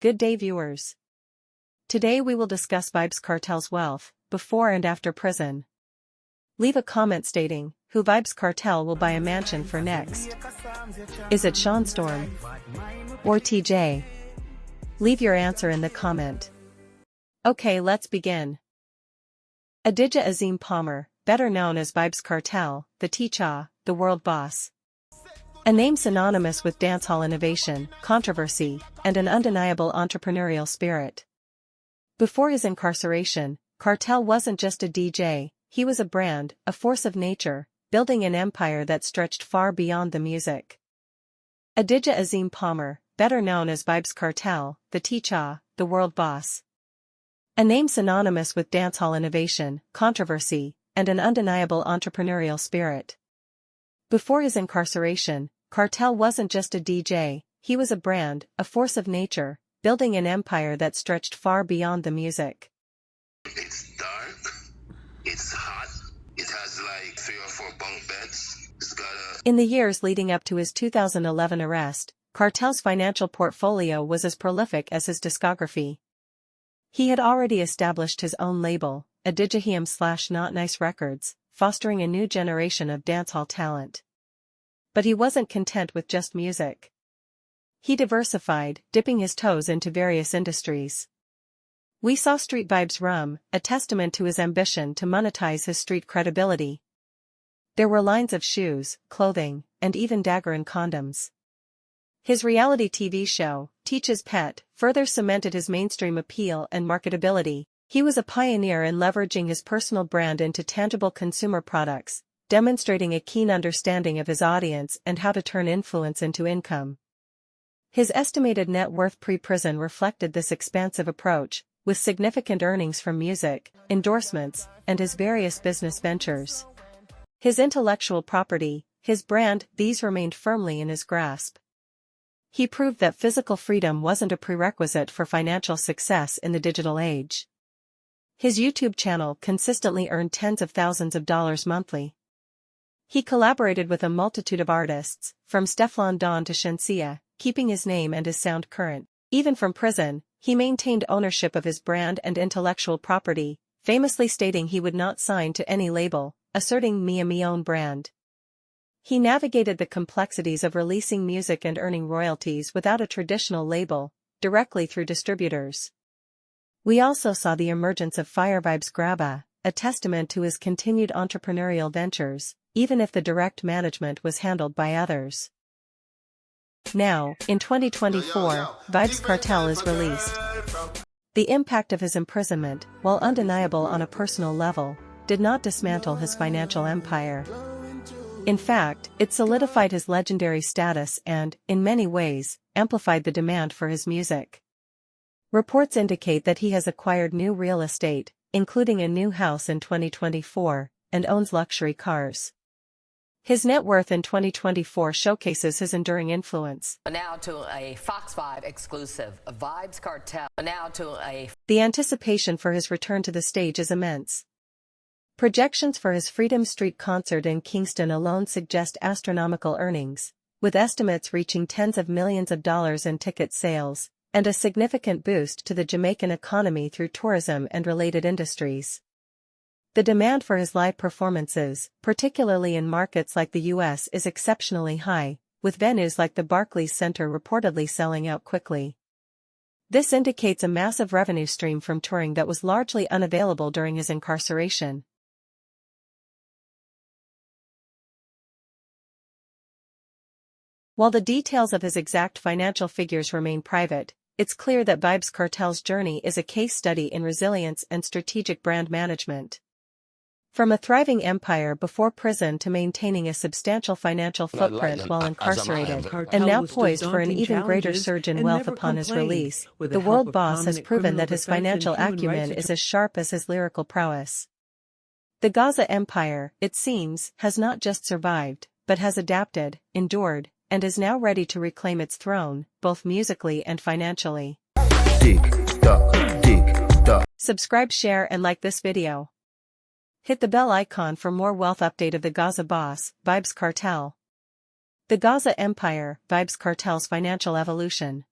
Good day viewers. Today we will discuss Vybz Kartel's wealth, before and after prison. Leave a comment stating, who Vybz Kartel will buy a mansion for next. Is it Sean Storm? Or TJ? Leave your answer in the comment. Okay, let's begin. Adidja Azim Palmer, better known as Vybz Kartel, the Teacher, the world boss. A name synonymous with dancehall innovation, controversy, and an undeniable entrepreneurial spirit. Before his incarceration, Kartel wasn't just a DJ, he was a brand, a force of nature, building an empire that stretched far beyond the music. Adidja Azim Palmer, better known as Vybz Kartel, the Teacher, the world boss. A name synonymous with dancehall innovation, controversy, and an undeniable entrepreneurial spirit. Before his incarceration, Kartel wasn't just a DJ, he was a brand, a force of nature, building an empire that stretched far beyond the music. It's dark, it's hot, it has like 3 or 4 bunk beds, it's got a... In the years leading up to his 2011 arrest, Kartel's financial portfolio was as prolific as his discography. He had already established his own label, Adidja/Not Nice Records, fostering a new generation of dancehall talent. But he wasn't content with just music. He diversified, dipping his toes into various industries. We saw Street Vybz Rum, a testament to his ambition to monetize his street credibility. There were lines of shoes, clothing, and even dagger and condoms. His reality TV show, Teach's Pet, further cemented his mainstream appeal and marketability. He was a pioneer in leveraging his personal brand into tangible consumer products, demonstrating a keen understanding of his audience and how to turn influence into income. His estimated net worth pre-prison reflected this expansive approach, with significant earnings from music, endorsements, and his various business ventures. His intellectual property, his brand, these remained firmly in his grasp. He proved that physical freedom wasn't a prerequisite for financial success in the digital age. His YouTube channel consistently earned tens of thousands of dollars monthly. He collaborated with a multitude of artists, from Stefflon Don to Shenseea, keeping his name and his sound current. Even from prison, he maintained ownership of his brand and intellectual property, famously stating he would not sign to any label, asserting me own brand. He navigated the complexities of releasing music and earning royalties without a traditional label, directly through distributors. We also saw the emergence of Fire Vybz Grabba, a testament to his continued entrepreneurial ventures, even if the direct management was handled by others. Now, in 2024, Vybz Kartel is released. The impact of his imprisonment, while undeniable on a personal level, did not dismantle his financial empire. In fact, it solidified his legendary status and, in many ways, amplified the demand for his music. Reports indicate that he has acquired new real estate, including a new house in 2024, and owns luxury cars. His net worth in 2024 showcases his enduring influence. Now to a Fox 5 exclusive, Vybz Kartel. The anticipation for his return to the stage is immense. Projections for his Freedom Street concert in Kingston alone suggest astronomical earnings, with estimates reaching tens of millions of dollars in ticket sales, and a significant boost to the Jamaican economy through tourism and related industries. The demand for his live performances, particularly in markets like the US, is exceptionally high, with venues like the Barclays Center reportedly selling out quickly. This indicates a massive revenue stream from touring that was largely unavailable during his incarceration. While the details of his exact financial figures remain private, it's clear that Vybz Kartel's journey is a case study in resilience and strategic brand management. From a thriving empire before prison to maintaining a substantial financial footprint while incarcerated, and now poised for an even greater surge in wealth upon his release, the world boss has proven that his financial acumen is as sharp as his lyrical prowess. The Gaza empire, it seems, has not just survived, but has adapted, endured, and is now ready to reclaim its throne, both musically and financially. Subscribe, share, and like this video. Hit the bell icon for more wealth update of the Gaza boss, Vybz Kartel. The Gaza Empire, Vybz Kartel's financial evolution.